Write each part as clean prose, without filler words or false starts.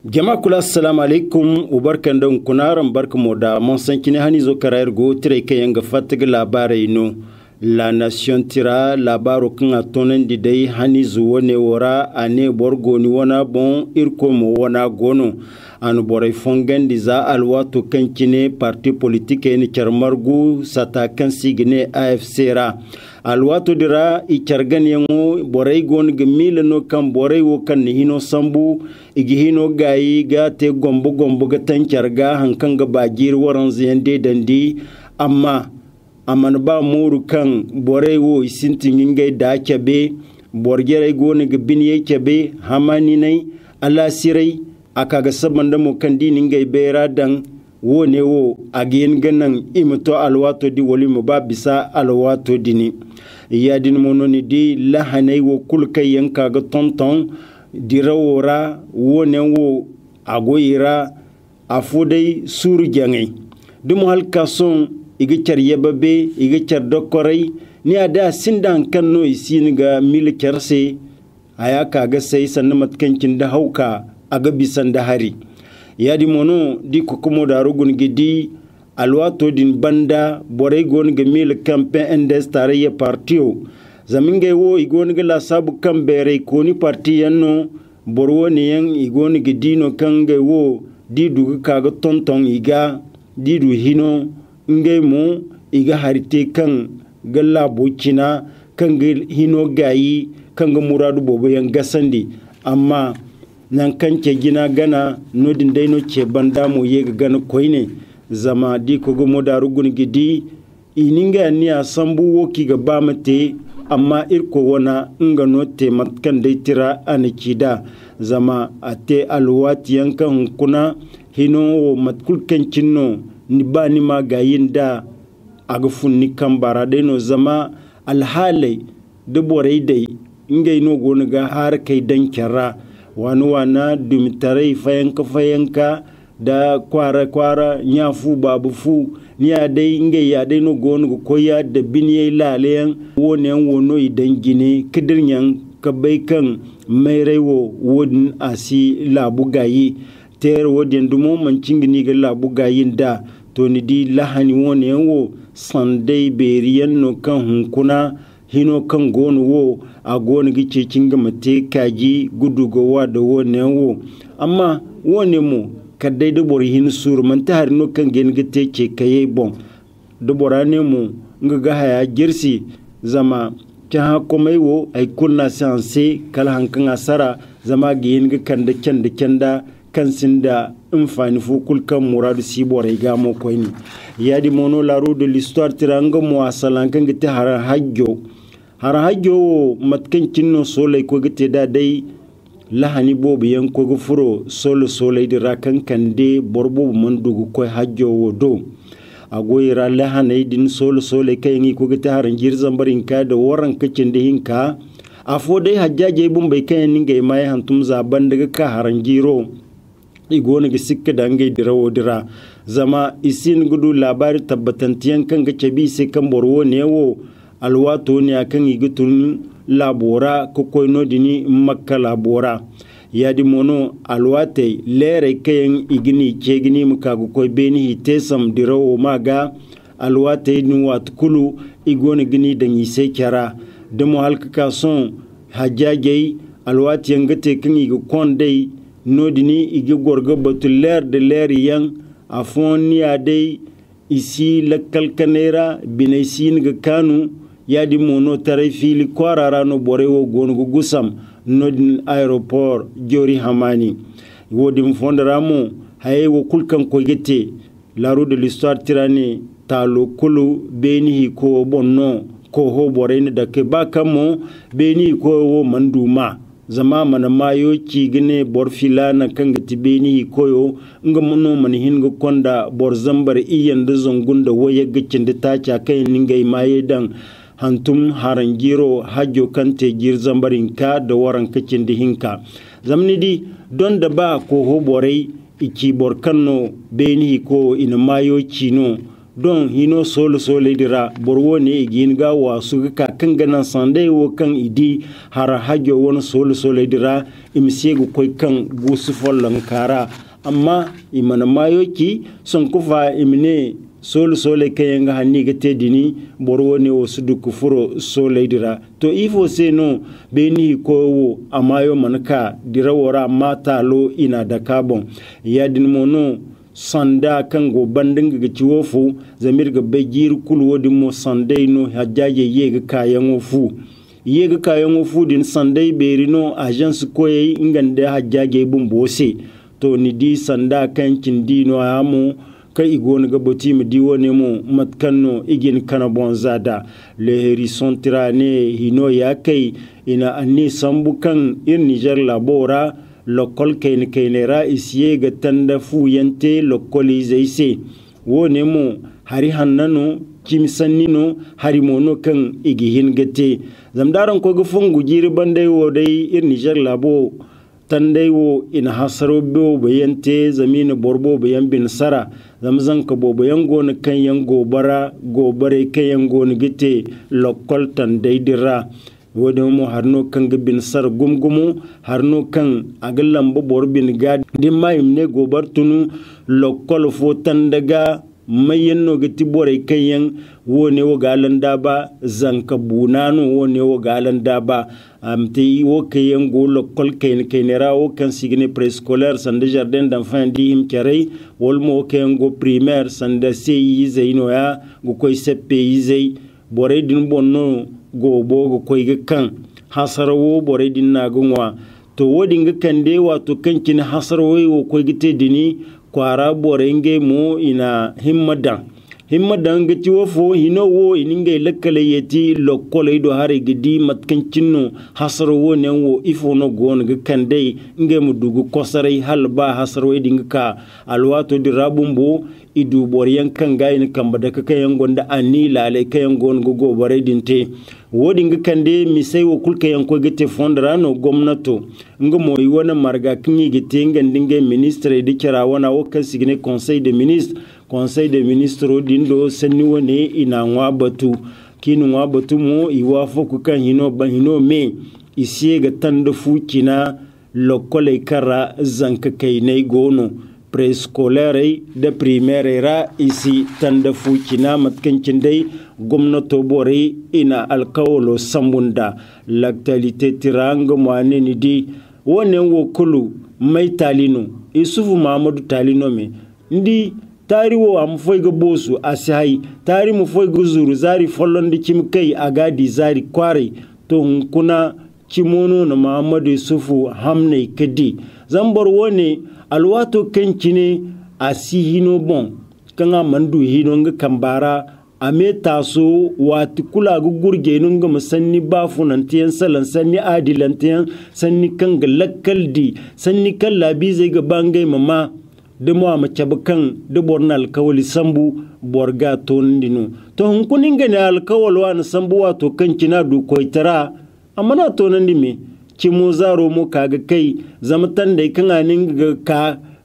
Jama'a kula assalamu alaikum ubarkan don kunaran barkamu da mun san kini hani zo karayar go tire kayan ga fatiga labarai no la nation tira labaro kan atonan di dai hani zuwa ne wora ane borgo ni wana bon irko mo wana gono anu borai fongan di za alwato kan kine parti politique ni charmargu sata kan signe AFC ra alwato dira i chargan yango borai gon gemile no kan borai wo kan ni hino sambu igi hino gayi ga te gombo ga tan charga hankan ga bajir waran ziyande dandi amma aman ba muru kan borai wo isinti ngai da kebe borgere gon ga binye kebe hamani nai ala sirai akaga sabanda mo kan dini ngai bera dan wo ne wo agen ganan imto alwato di woli mo ba bisa alwato dini ya din mononi di lahanai wo kulkai yanka ga tonton dirawora wo ne wo agoyira afudai suru jangai dum halka son igicar yebabe igicar dokorai ni ada sindan kanno isin ga milkerse aya kaga sai sannan matkancin da hauka aga bisan da hari yadi mono di kokomo da rugun gidi alwato din banda borai gon ga mil campaign endes tarayya partio zaminge wo igon ga la sabu kan bere koni parti yanno borwo ne yan igon gidi no kan ga wo di duga kaga tonton iga di du hino ngai mo iga harite kan galla bocina kan ga hino gayi kan ga muradu bobo yan gasandi amma nan kan ke gina gana nodin daino ke banda mo yega gana koine zama di ko gomo da rugun gidi ininga ni a sambu woki ga bamate amma irko wana nga note matkan dai tira anikida zama ate alwati yankan kuna hino matkul kan cinno ni bani ma gayinda aga funni kan bara daino zama alhalai de borai dai ingai no gona ga har kai dan kyara wani wana dumitarai fayanka da kwara nyafu babu fu ni ya dai inge ya dai no gonu ko ya da binye laleyan wonen wono idan gine kidirnyan kabai kan mai raiwo wodin asi labu gayi ter wodin dumo mancin gini ga labu gayin da to ni di lahani wonen wo sandai beriyan no kan hunkuna hino kan gonu wo a gonu gice cinga mate kaji gudugowa da wonen wo amma wone mu kadai da bor hin sur man ta har no kan gen gite ce kaye bon da borane mu nga haya girsi zama ta ha komai wo ai kunna sanse kala hankan asara zama gen ga kan da kenda kan sinda infani fu kulkan muradu si borai ga mo koini yadi mono la roue de l'histoire tiranga mo asalan kan gite har hajjo matkan cinno solai ko gite da dai lahani bobu yan ko gufuro solai dira kan kande borbo man dugu ko hajjo wodo agoyira lahanai din solai kai ngi ko gite haran girzan barin ka da waran kacin da hinka afo dai hajjaje bun bai kai ninga mai hantum zaban daga ka haran giro igona ga sikka da ngai dira zama isin gudu labari tabbatantiyan kan ga cebi sai kan borwo ne wo alwato ne akan igutun labora ko koyno dini makka labora yadi mono alwate lere kayen igini kegini muka go koy beni hitesam dirawo maga alwate ni watkulu igoni gini danyi sai kyara demo halka son hajjage alwate yangate kan igu kondai nodini igi gorga batul ler de ler yang afoni ade isi lakkal kanera binaisin ga kanu yadi mono tarai fili kwarara no borewo gonugo gusam nodin aeroport jori hamani wodi fondaramo haye wo kulkan ko gete la roue de l'histoire tirani talo kulu beni ko bonno ko ho borene da ke bakamo beni ko wo manduma zama mana mayo ci gine bor filana kanga tibeni koyo nga mono man hinga konda bor zambar iyan da zongunda woye gicin da tacha kai ningai maye dan hantum harangiro hajjo kante girzambarin ka da waran kacin da hinka zamni di don da ba ko ho borai iki borkanno beni ko ina mayo cino don hino sole dira borwo ne igin ga wasu ka kan ganan sandai wo kan idi har hagyo won sole dira imse go koy kan gusu follan kara amma imana mayoki son kufa imne sole kayan ga hanni ga tedini borwo ne wasu duk furo sole dira to ifo se no beni ko wo amayo manka dira wora mata lo ina da kabon yadin mono sanda kan go bandin ga ciwofu zamir ga bejir kulwodin mo sandai no hajjaje yega kayan wofu din sandai berino agence koyi ingande hajjaje bumbose to ni di sanda kan kindino amu kai igoni ga boti mi diwo ne mo matkanno igin kana bonzada le hérisson tirane hino ya kai ina anni sambukan ir Niger labora lokol kainera isiye ga tanda fuyante lokoli zaise wone mo hari hannano kimsannino hari mono kan igihin gate zamdaran ko gufun gujiri bandai wo dai ir Niger labo tandai wo ina hasaro bo bayante zamina borbo bayan bin sara zamzan ka bo bayan gona kan yan gobare kan yan gona gite lokol tandai dira wodin mo harno kan bin sar gumgumu harno kan agallan bo borbin gad dimma imne gobar tunu lokol fo tandaga mayenno gati bore kayan wone wo galan daba zanka bunanu wone wo galan daba amti wo kayan go lokol kaynera wo kan signe préscolaire sande jardin d'enfants di him kare wolmo kayan go primaire sande CI zaino ya go koy CPI zai bore din bonno go bogo koy kan hasarawo bore din nagunwa to wodin ga kande wato kankin hasarawo wo koy gite dini kwara borenge mo ina himmadan ga ciwo fo hino wo ininga lakkale yeti lokkole do hare gidi matkancinno hasaro ne wo ifo no gon ga kande nge mudugu kosare halba hasaro dinga ka alwato di rabumbo idu boryan kan gayin kamba da kayan gonda ani lale kayan gon go bare dinte wodi nga kande misai wo kulka yanko gite fondra no gomnato nga moyi wana marga kinyi gite nga ndinge ministre di kira wana wokan signe conseil des ministres dindo senni wone ina ngwa batu kinu ngwa batu mo iwa foku kan hino me isiye ga tanda fukina lokole kara zanka kai nei gono préscolaire de primaire ra isi tanda fukina matkancin dai gwamnato bore ina alkawalo sambunda l'actualité tiranga mwane ni di wonen wo kulu mai talino isufu mahamadu talino me ndi tari wo am foyga bosu asai tari mu foyga zuru zari follondi kimkai agadi zari kware to kuna kimono na mahamadu isufu hamne kadi zambar wone alwato kancine asihino bon kanga mandu hino nga kambara ame taso wati kula gurge nunga musanni bafunantiyan salan sanni adilantiyan sanni kanga lakkaldi sanni kalla bize ga bangai mama de mo ama cabakan de bornal kawali sambu borga tondino to hunkunin gane alkawal wa na sambu wato kancina du koitara amana tonandi me kimo zaro mo kaga kai zamatan da kan anin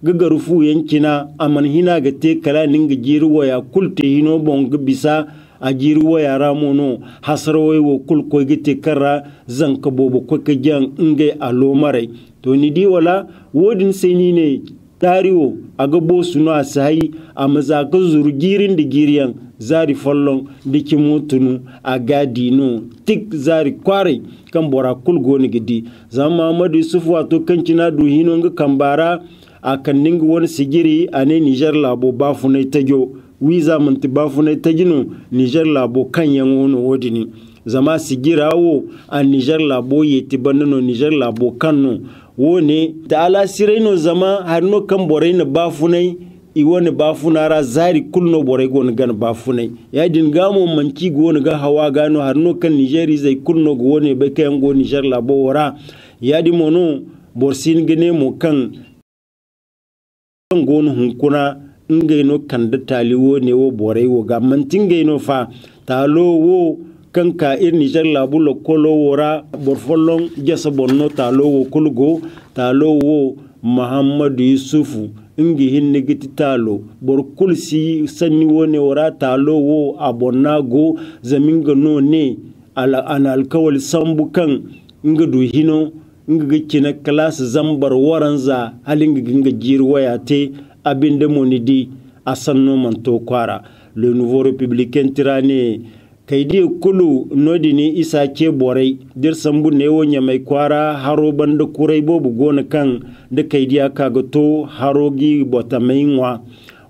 ga garufu yankina aman hina ga te kala ninga jiru waya kulte hino bon ga bisa a jiru waya ramono hasarwai wo kul ko gite kara zanka bobo ko ka jan ngai alomare to ni di wala wodin sai ni ne tariwo aga bo suno asai amaza ka zuru girin da giriyan zari follon diki mutunu agadi no tik zari kware kan bora kul goni gidi zama Muhammadu Yusuf wato kancina du hino nga kambara akan ninga wani sigiri ane Niger labo bafune tajo wiza manti bafune tajino Niger labo kan yangono wodini zama sigirawo a Niger labo yeti banno Niger labo kanno wone ta ala sireno zama harno kan borai bafunai iwani bafunara zari kulno borai gon gan bafunai ya din gamo manki gon ga hawa gano harno kan Nigeri zai kulno go wone be kayan go Niger labo wara ya di mono borsin gene mo kan gon hunkuna ngeno kan da taliwo ne wo borai wo ga mantingeno fa talo wo kanka ir Niger labu lokolo wora borfolong jasa bonno talo wo kulgo talo wo Muhammadu Yusufu ingi hinni giti talo bor kulsi sanni wone wara talo wo abonna go zaminga no ne an alkawal sambu kan inga du hino inga gicina class zambar waranza halinga ginga jirwaya te abinde monidi asanno manto kwara le nouveau républicain tirane kaidi kulu nodini isa ke borai dir sambu ne wonya mai kwara haro banda kurai bobu gona kan da kaidi aka gato harogi bota mainwa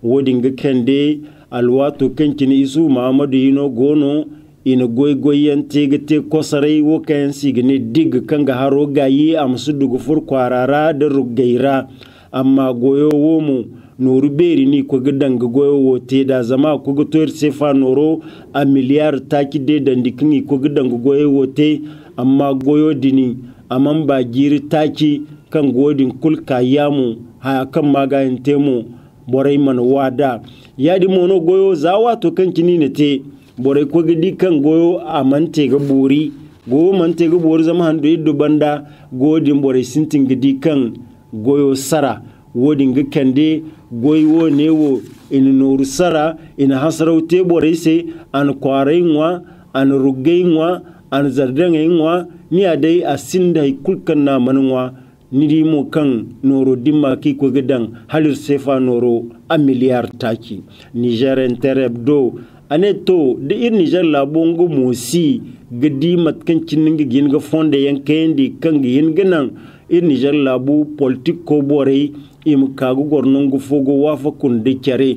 wodin ga kende alwato kankini isu muhammadu yino gono ina goygoyen tegete kosarai wo kayan sigine dig kanga haro gayi amsu dugu fur kwarara da rugaira amma goyo womu noru beri ni ko gidan ga goyo wote da zama ko ga toyar sefa noro a miliyar taki de dandikin ko gidan ga goyo wote amma goyo dini amman ba giri taki kan godin kulka yamu ha kan magayin temo borai man wada yadi mono goyo zawa to kan kini ne te borai ko gidi kan goyo amante ga buri go mante ga bori zama hando yiddo banda godin borai sintin gidi kan goyo sara wodin ga kande goyo newo in noru sara in hasaraute borai se an kwarainwa an rugainwa an zardangainwa ni adai asinda kulkan na manwa nidi mo kan noro dimma ki ko gidan halir sefa noro a miliyar taki Niger Interebdo aneto de ir Niger la bongo mosi gidi matkan cininga ginga fonde yankendi kan yin ganan ir Niger la bu politique ko bore im kagu gornongo fogo wafa kun de kere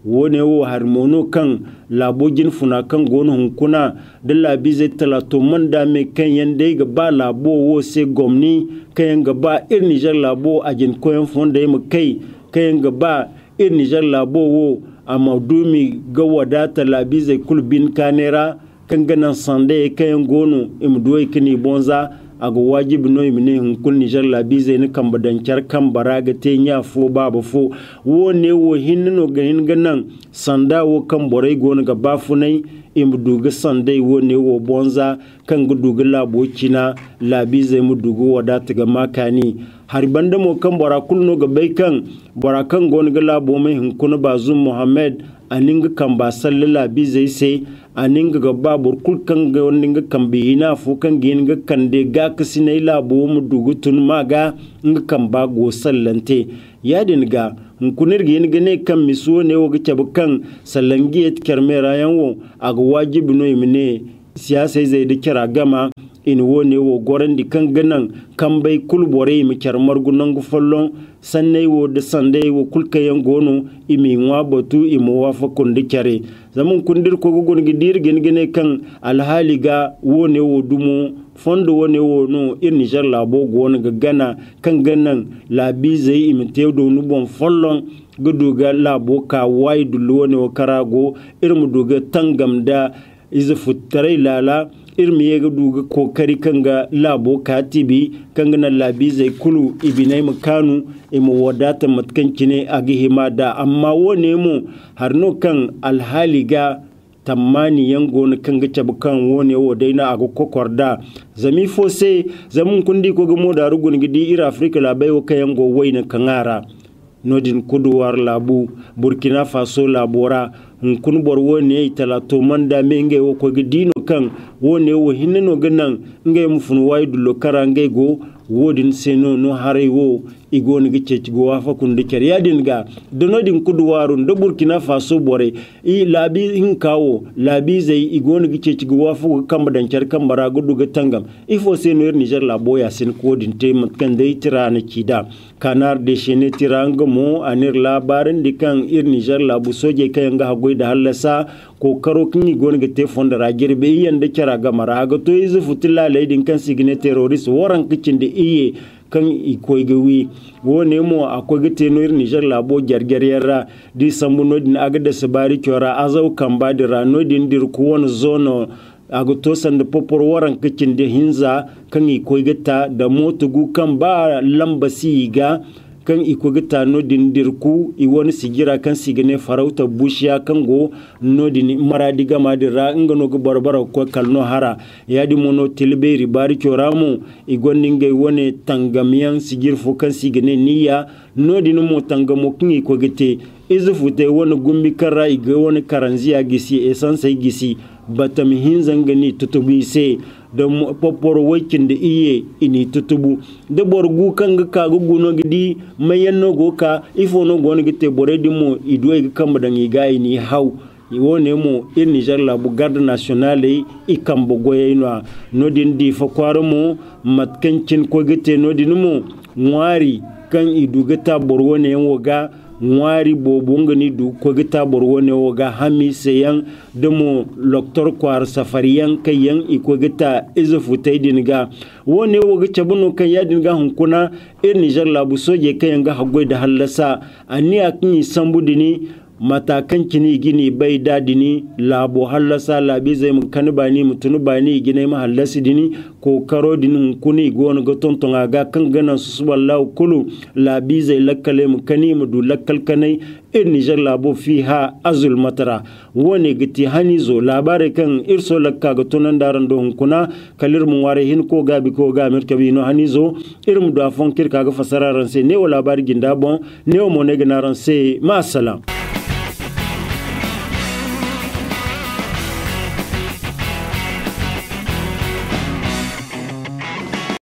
wone wo harmono kan labojin funa kan gono hunkuna da labi zai talato manda me kan yande ga ba labo wo se gomni kan ga ba ir Niger labo a jin koyan fonda yi kai kan ga ba ir Niger labo wo a maudumi ga wadata labi zai kulbin kanera kan ganan sande kan gono imduwai kini bonza aga wajibi no imine hunkul Niger labi zai ni kan badancar kan baraga te nya fo babu fo wone wo hinno ganin ganan sanda wo kan borai gona ga bafunai imduga sandai wone wo bonza kan guduga labo kina labi zai mu dugu wadata ga makani har banda mo kan bora kulno ga bai kan bora kan gona ga labo mai hunkuna bazum Muhammad aninga kan ba sallala bi zai sai aninga ga babur kulkan ga wani kan bihina fu kan gin ga kan de ga kasinai labo mu dugutun maga nga kan ba go sallante yadin ga hunkunir gin ga ne kan miso ne wo ga kan sallangi kermera yanwo aga wajibi no imne siyasa zai da kira gama in wone wo gorandi kan ganan kan bai kulbore mi kyarmar gunan gufallon sannai wo da sandai wo kulkayen gono imi nwa batu imo wafa kundi kyare zaman kundir ko gugun gidir gine kan alhali ga wone wo dumo fondo wone wo no ir Niger labo gona ga gana kan ganan labi zai imi tewdo nubon fallon guduga labo ka waidu wone wo karago irmu duga tangam da iza futtarai lala irmi ya duga kokari kanga labo katibi kanga na labi zai kulu ibinai makanu imu wadata matkanci ne a gihima da amma wone mu har no kan alhali ga tammani yango na kanga cabukan wone wo daina a kokwarda zami fose zamun kundi ko gamo da rugun gidi ira Afrika labai wa kayango waina kangara nodin kuduwar labu Burkina Faso labora kun bor wone talato manda menge wo ko gidino kan wone wo hinno ganan ngay mu fun waydu lo karange go wodin seno no hare wo igoni gice go wafa kun de ker yadin ga donodin kuduwarun do Burkina Faso bore i labi hin kawo labi zai igoni gice go wafa kan badancar kan bara gudu ga tangam ifo seno Niger labo ya sen kodin te matkan dai tirana kida kanar de shene tiranga mo anir labarin dikan ir Niger labo soje kayan ga da halasa ko karo kini goni ga te fonda ragir be yanda kira ga mara ga to izu futilla laidin kan signe terrorist waran kicin da iye kan ikoi ga wi wone mo akwai ga te noir Niger labo gargariyara di sambuno din aga da sabari kyora azau kan ba da rano din dir ko wani zono aga to sanda popor waran kicin da hinza kan ikoi ga ta da motugu kan ba lambasi ga kan iko gita no din dirku I wani sigira kan sigine farauta bushiya kan go no din maradi gama dira inga no barbara ko kalno hara yadi mono tilbe ribari kyoramu igoninga wone tangamiyan sigir fo kan sigine niya no din mo tangamo kin iko gite izufute wani gumbi kara iga wani karanziya gisi esansa gisi batam hinzangani tutubi se da poporo wakin da iye ini tutubu da borgu kanga kagu guno gidi mayanno goka ifo no goni gite boredi mo idwe kamba dan iga ini haw wone mo in Niger la bu garde nationale I kambo goyeno no din di fa kwaro mo matkancin ko gite no din mo ngwari kan idugata borwone woga ngwari bobonga ni du ko gita borwone woga hami seyan demo doktor kwar safariyan kayan iko gita izufutai dinga wone woga chabuno kan yadinga hunkuna Niger labu soje kayan ga hagoi da hallasa ani akin sambu dini matakan kini gini bai dadini labo hallasa labi zai mun kanbani mutunu bani gine ma hallasi dini ko karo dinin kuni gona ga tonton ga kan ganan su wallahu kulu labi zai lakkale mun kani mu du lakkal kanai Niger labo fiha azul matara woni giti hanizo labare kan irso lakka ga tunan daran do kuna kalir mun ware hin ko gabi ko ga merkabi no hanizo irum do afon kirka ga fasararan se ne wala labari ginda bon ne mo ne ganaran se ma salam